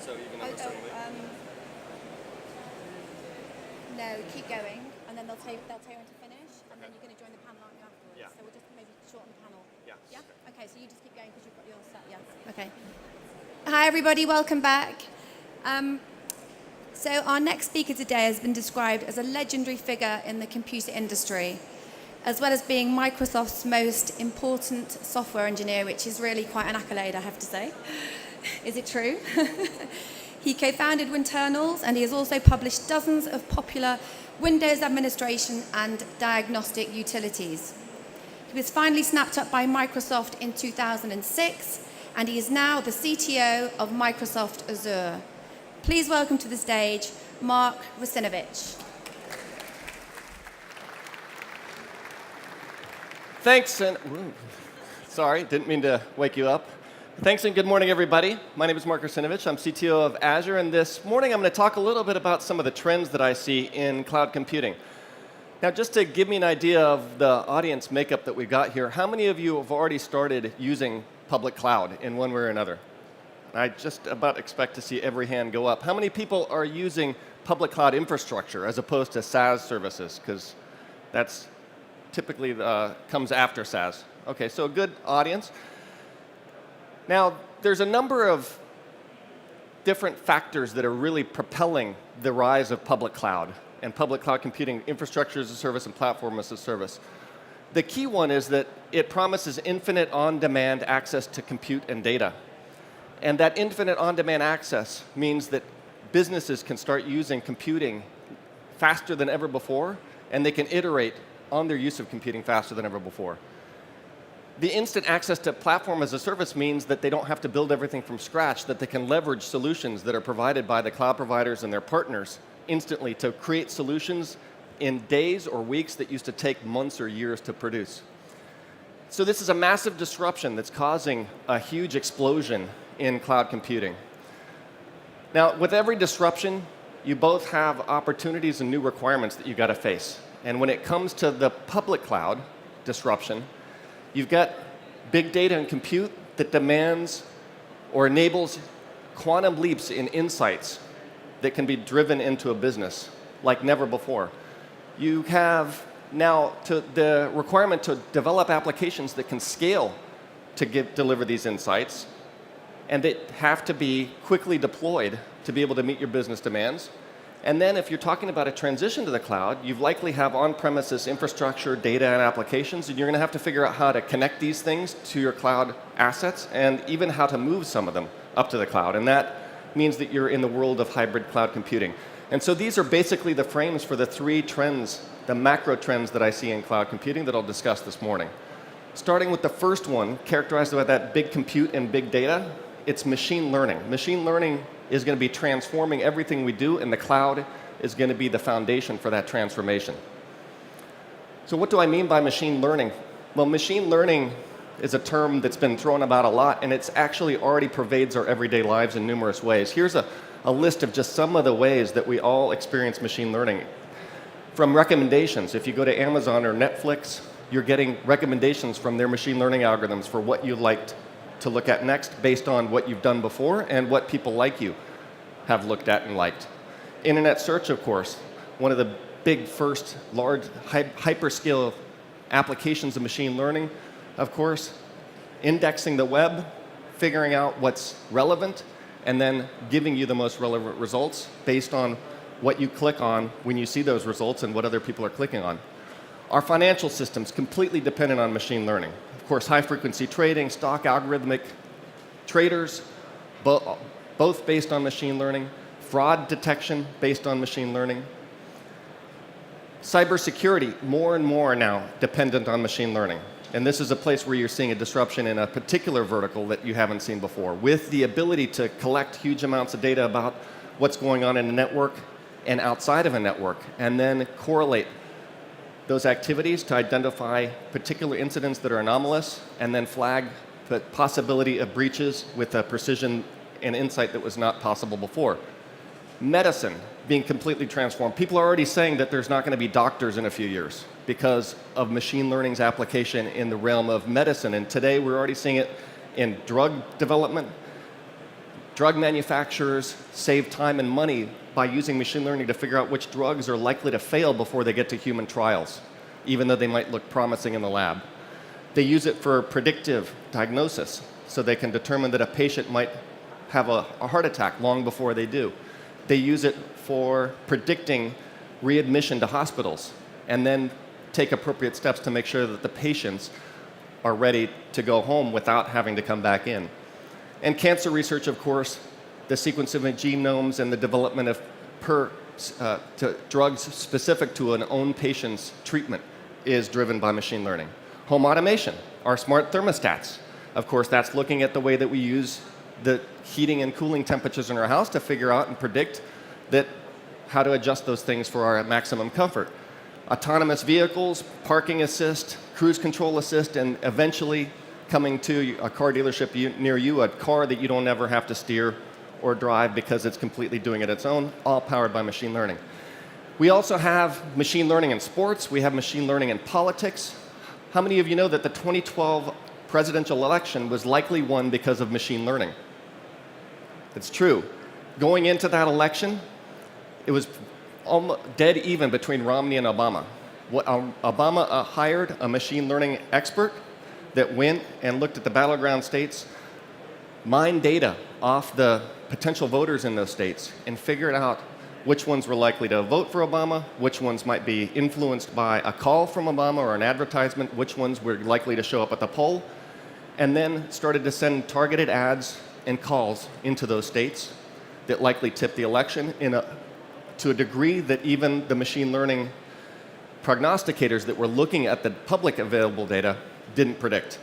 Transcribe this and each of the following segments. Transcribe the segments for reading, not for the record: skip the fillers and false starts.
So even if it's suddenly... No, keep going, and then they'll tell you when to finish, and then you're going to join the panel, aren't you, afterwards? Yeah. So we'll just maybe shorten the panel. Yeah. Yeah? Okay, so you just keep going because you've got your set, yeah. Okay. Hi, everybody. Welcome back. So our next speaker today has been described as a legendary figure in the computer industry, as well as being Microsoft's most important software engineer, which is really quite an accolade, I have to say. Is it true? He co-founded Winternals, and he has also published dozens of popular Windows administration and diagnostic utilities. He was finally snapped up by Microsoft in 2006, and he is now the CTO of Microsoft Azure. Please welcome to the stage Mark Russinovich. Thanks, and sorry, didn't mean to wake you up. Thanks and good morning, everybody. My name is Mark Russinovich. I'm CTO of Azure, and this morning I'm going to talk a little bit about some of the trends that I see in cloud computing. Now, just to give me an idea of the audience makeup that we've got here, how many of you have already started using public cloud in one way or another? I just about expect to see every hand go up. How many people are using public cloud infrastructure as opposed to SaaS services? Because that's typically comes after SaaS. Okay, so a good audience. Now, there's a number of different factors that are really propelling the rise of public cloud and public cloud computing, infrastructure as a service and platform as a service. The key one is that it promises infinite on-demand access to compute and data. And that infinite on-demand access means that businesses can start using computing faster than ever before, and they can iterate on their use of computing faster than ever before. The instant access to platform as a service means that they don't have to build everything from scratch, that they can leverage solutions that are provided by the cloud providers and their partners instantly to create solutions in days or weeks that used to take months or years to produce. So this is a massive disruption that's causing a huge explosion in cloud computing. Now, with every disruption, you both have opportunities and new requirements that you've got to face. And when it comes to the public cloud disruption, you've got big data and compute that demands or enables quantum leaps in insights that can be driven into a business like never before. You have now the requirement to develop applications that can scale to deliver these insights, and they have to be quickly deployed to be able to meet your business demands. And then if you're talking about a transition to the cloud, you likely have on-premises infrastructure, data, and applications, and you're going to have to figure out how to connect these things to your cloud assets and even how to move some of them up to the cloud. And that means that you're in the world of hybrid cloud computing. And so these are basically the frames for the three trends, the macro trends that I see in cloud computing that I'll discuss this morning. Starting with the first one, characterized by that big compute and big data, it's machine learning. Machine learning is going to be transforming everything we do, and the cloud is going to be the foundation for that transformation. So what do I mean by machine learning? Well, machine learning is a term that's been thrown about a lot, and it's actually already pervades our everyday lives in numerous ways. Here's a list of just some of the ways that we all experience machine learning. From recommendations, if you go to Amazon or Netflix, you're getting recommendations from their machine learning algorithms for what you liked to look at next based on what you've done before and what people like you have looked at and liked. Internet search, of course, one of the big first large hyperscale applications of machine learning, of course, indexing the web, figuring out what's relevant, and then giving you the most relevant results based on what you click on when you see those results and what other people are clicking on. Our financial system's completely dependent on machine learning. Of course, high-frequency trading, stock algorithmic traders, both based on machine learning, fraud detection based on machine learning. Cybersecurity, more and more now dependent on machine learning. And this is a place where you're seeing a disruption in a particular vertical that you haven't seen before, with the ability to collect huge amounts of data about what's going on in a network and outside of a network, and then correlate those activities to identify particular incidents that are anomalous, and then flag the possibility of breaches with a precision and insight that was not possible before. Medicine being completely transformed. People are already saying that there's not going to be doctors in a few years because of machine learning's application in the realm of medicine. And today we're already seeing it in drug development. Drug manufacturers save time and money by using machine learning to figure out which drugs are likely to fail before they get to human trials, even though they might look promising in the lab. They use it for predictive diagnosis, so they can determine that a patient might have a heart attack long before they do. They use it for predicting readmission to hospitals, and then take appropriate steps to make sure that the patients are ready to go home without having to come back in. And cancer research, of course, the sequencing of genomes and the development of drugs specific to an own patient's treatment is driven by machine learning. Home automation, our smart thermostats. Of course, that's looking at the way that we use the heating and cooling temperatures in our house to figure out and predict how to adjust those things for our maximum comfort. Autonomous vehicles, parking assist, cruise control assist, and eventually coming to a car dealership near you, a car that you don't ever have to steer or drive because it's completely doing it its own, all powered by machine learning. We also have machine learning in sports. We have machine learning in politics. How many of you know that the 2012 presidential election was likely won because of machine learning? It's true. Going into that election, it was almost dead even between Romney and Obama. Obama hired a machine learning expert that went and looked at the battleground states, mined data off the potential voters in those states, and figured out which ones were likely to vote for Obama, which ones might be influenced by a call from Obama or an advertisement, which ones were likely to show up at the poll, and then started to send targeted ads and calls into those states that likely tipped the election to a degree that even the machine learning prognosticators that were looking at the public available data didn't predict.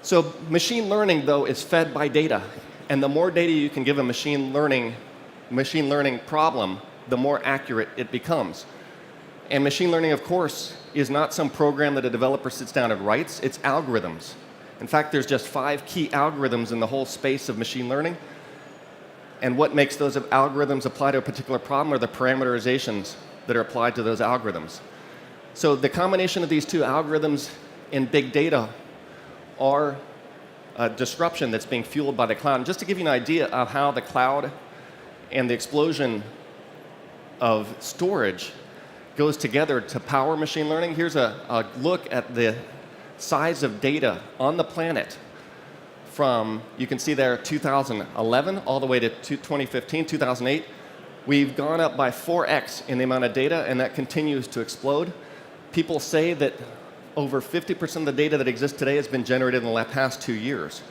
So machine learning, though, is fed by data. And the more data you can give a machine learning problem, the more accurate it becomes. And machine learning, of course, is not some program that a developer sits down and writes. It's algorithms. In fact, there's just 5 key algorithms in the whole space of machine learning. And what makes those algorithms apply to a particular problem are the parameterizations that are applied to those algorithms. So the combination of these two algorithms in big data are a disruption that's being fueled by the cloud. And just to give you an idea of how the cloud and the explosion of storage goes together to power machine learning, here's a look at the size of data on the planet from, you can see there, 2011 all the way to 2015, 2008. We've gone up by 4x in the amount of data, and that continues to explode. People say that over 50% of the data that exists today has been generated in the past 2 years.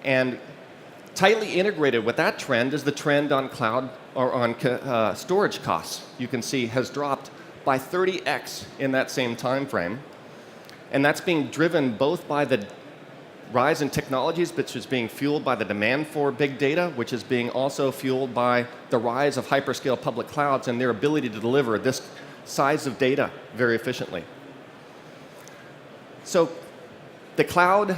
And tightly integrated with that trend is the trend on cloud or on storage costs. You can see has dropped by 30x in that same time frame. And that's being driven both by the rise in technologies, which is being fueled by the demand for big data, which is being also fueled by the rise of hyperscale public clouds and their ability to deliver this size of data very efficiently. So the cloud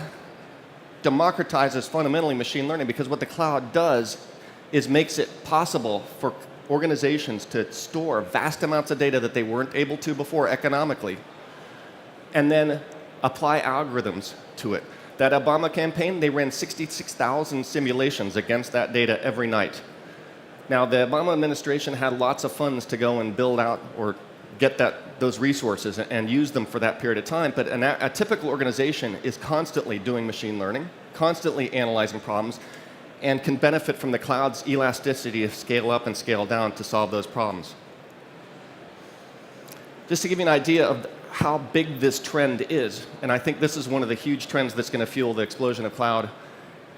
democratizes fundamentally machine learning, because what the cloud does is makes it possible for organizations to store vast amounts of data that they weren't able to before economically, and then apply algorithms to it. That Obama campaign, they ran 66,000 simulations against that data every night. Now, the Obama administration had lots of funds to go and build out or get those resources and use them for that period of time, but a typical organization is constantly doing machine learning, constantly analyzing problems, and can benefit from the cloud's elasticity to scale up and scale down to solve those problems. Just to give you an idea of how big this trend is, and I think this is one of the huge trends that's going to fuel the explosion of cloud.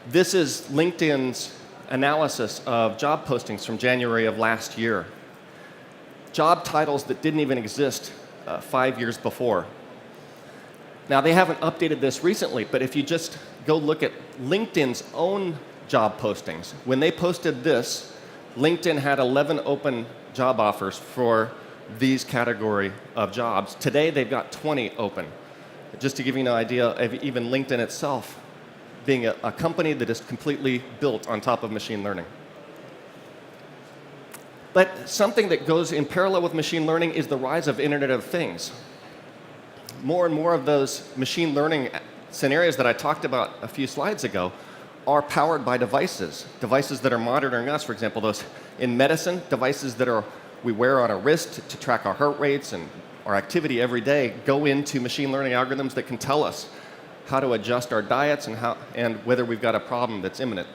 This is LinkedIn's analysis of job postings from January of last year. Job titles that didn't even exist 5 years before. Now, they haven't updated this recently, but if you just go look at LinkedIn's own job postings, when they posted this, LinkedIn had 11 open job offers for these category of jobs. Today, they've got 20 open. Just to give you an idea of even LinkedIn itself being a company that is completely built on top of machine learning. But something that goes in parallel with machine learning is the rise of Internet of Things. More and more of those machine learning scenarios that I talked about a few slides ago are powered by devices that are monitoring us. For example, those in medicine, devices that we wear on our wrist to track our heart rates and our activity every day go into machine learning algorithms that can tell us how to adjust our diets and whether we've got a problem that's imminent.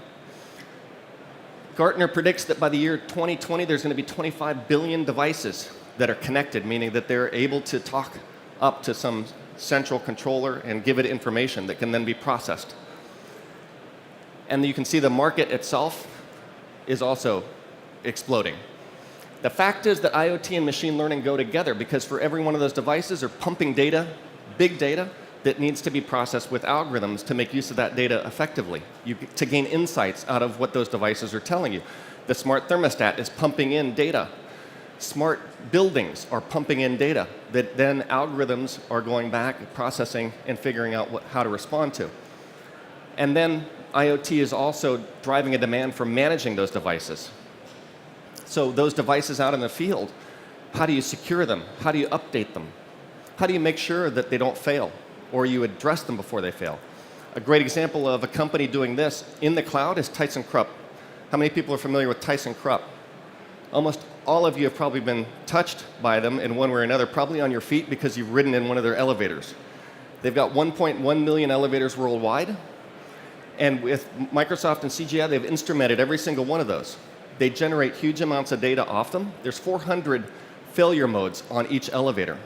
Gartner predicts that by the year 2020, there's going to be 25 billion devices that are connected, meaning that they're able to talk up to some central controller and give it information that can then be processed. And you can see the market itself is also exploding. The fact is that IoT and machine learning go together because for every one of those devices are pumping data, big data, that needs to be processed with algorithms to make use of that data effectively, to gain insights out of what those devices are telling you. The smart thermostat is pumping in data. Smart buildings are pumping in data that then algorithms are going back, processing, and figuring out how to respond to. And then IoT is also driving a demand for managing those devices. So those devices out in the field, how do you secure them? How do you update them? How do you make sure that they don't fail? Or you address them before they fail? A great example of a company doing this in the cloud is ThyssenKrupp. How many people are familiar with ThyssenKrupp? Almost all of you have probably been touched by them in one way or another, probably on your feet because you've ridden in one of their elevators. They've got 1.1 million elevators worldwide, and with Microsoft and CGI, they've instrumented every single one of those. They generate huge amounts of data off them. There's 400 failure modes on each elevator.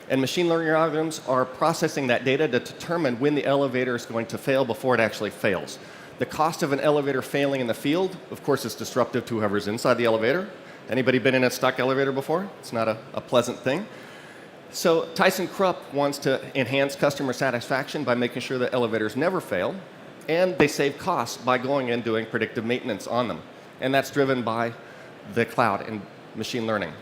And machine learning algorithms are processing that data to determine when the elevator is going to fail before it actually fails. The cost of an elevator failing in the field, of course, is disruptive to whoever's inside the elevator. Anybody been in a stuck elevator before? It's not a pleasant thing. So ThyssenKrupp wants to enhance customer satisfaction by making sure that elevators never fail, and they save costs by going and doing predictive maintenance on them. And that's driven by the cloud and machine learning.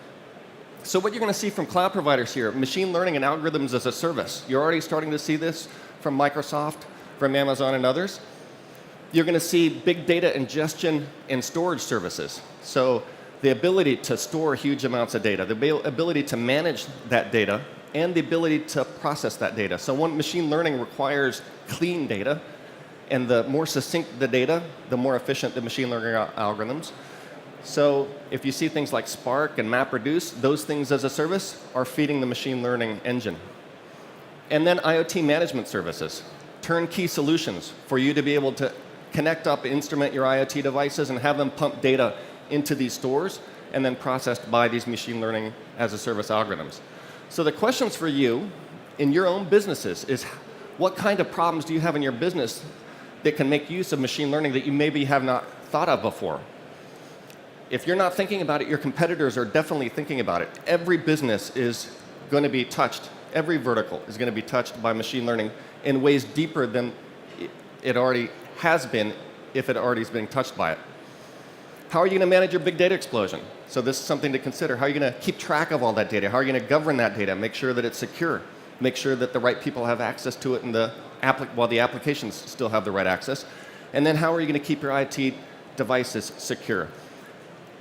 So what you're going to see from cloud providers here, machine learning and algorithms as a service. You're already starting to see this from Microsoft, from Amazon, and others. You're going to see big data ingestion and storage services. So the ability to store huge amounts of data, the ability to manage that data, and the ability to process that data. So machine learning requires clean data, and the more succinct the data, the more efficient the machine learning algorithms. So if you see things like Spark and MapReduce, those things as a service are feeding the machine learning engine. And then IoT management services, turnkey solutions for you to be able to connect up, instrument your IoT devices, and have them pump data into these stores and then processed by these machine learning as a service algorithms. So the questions for you in your own businesses is what kind of problems do you have in your business that can make use of machine learning that you maybe have not thought of before? If you're not thinking about it, your competitors are definitely thinking about it. Every business is going to be touched, every vertical is going to be touched by machine learning in ways deeper than it already has been if it already is being touched by it. How are you going to manage your big data explosion? So this is something to consider. How are you going to keep track of all that data? How are you going to govern that data? Make sure that it's secure. Make sure that the right people have access to it while the applications still have the right access. And then how are you going to keep your IoT devices secure?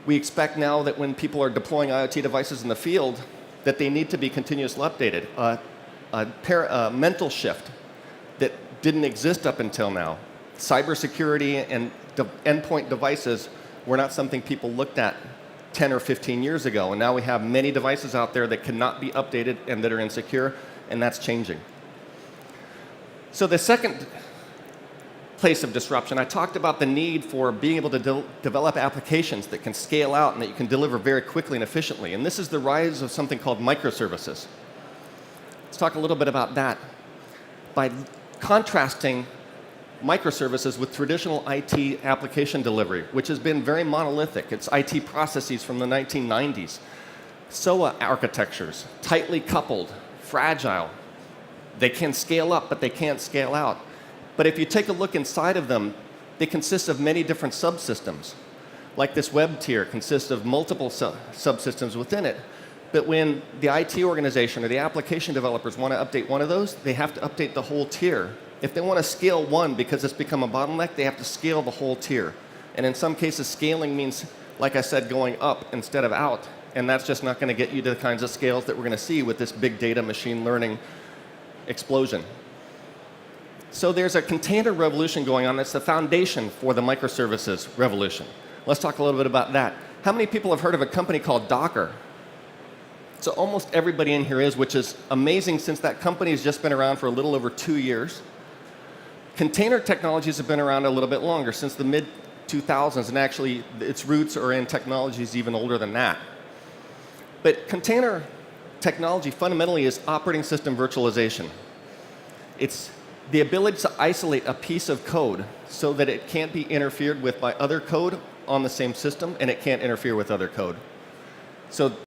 We expect now that when people are deploying IoT devices in the field, that they need to be continuously updated. A mental shift that didn't exist up until now. Cybersecurity and endpoint devices were not something people looked at 10 or 15 years ago, and now we have many devices out there that cannot be updated and that are insecure, and that's changing. So the second place of disruption, I talked about the need for being able to develop applications that can scale out and that you can deliver very quickly and efficiently. And this is the rise of something called microservices. Let's talk a little bit about that. By contrasting microservices with traditional IT application delivery, which has been very monolithic. It's IT processes from the 1990s. SOA architectures, tightly coupled, fragile. They can scale up, but they can't scale out. But if you take a look inside of them, they consist of many different subsystems. Like this web tier consists of multiple subsystems within it. But when the IT organization or the application developers want to update one of those, they have to update the whole tier. If they want to scale one because it's become a bottleneck, they have to scale the whole tier. And in some cases, scaling means, like I said, going up instead of out. And that's just not going to get you to the kinds of scales that we're going to see with this big data machine learning explosion. So there's a container revolution going on that's the foundation for the microservices revolution. Let's talk a little bit about that. How many people have heard of a company called Docker? So almost everybody in here is, which is amazing since that company has just been around for a little over 2 years. Container technologies have been around a little bit longer, since the mid-2000s, and actually its roots are in technologies even older than that. But container technology fundamentally is operating system virtualization. It's the ability to isolate a piece of code so that it can't be interfered with by other code on the same system, and it can't interfere with other code. So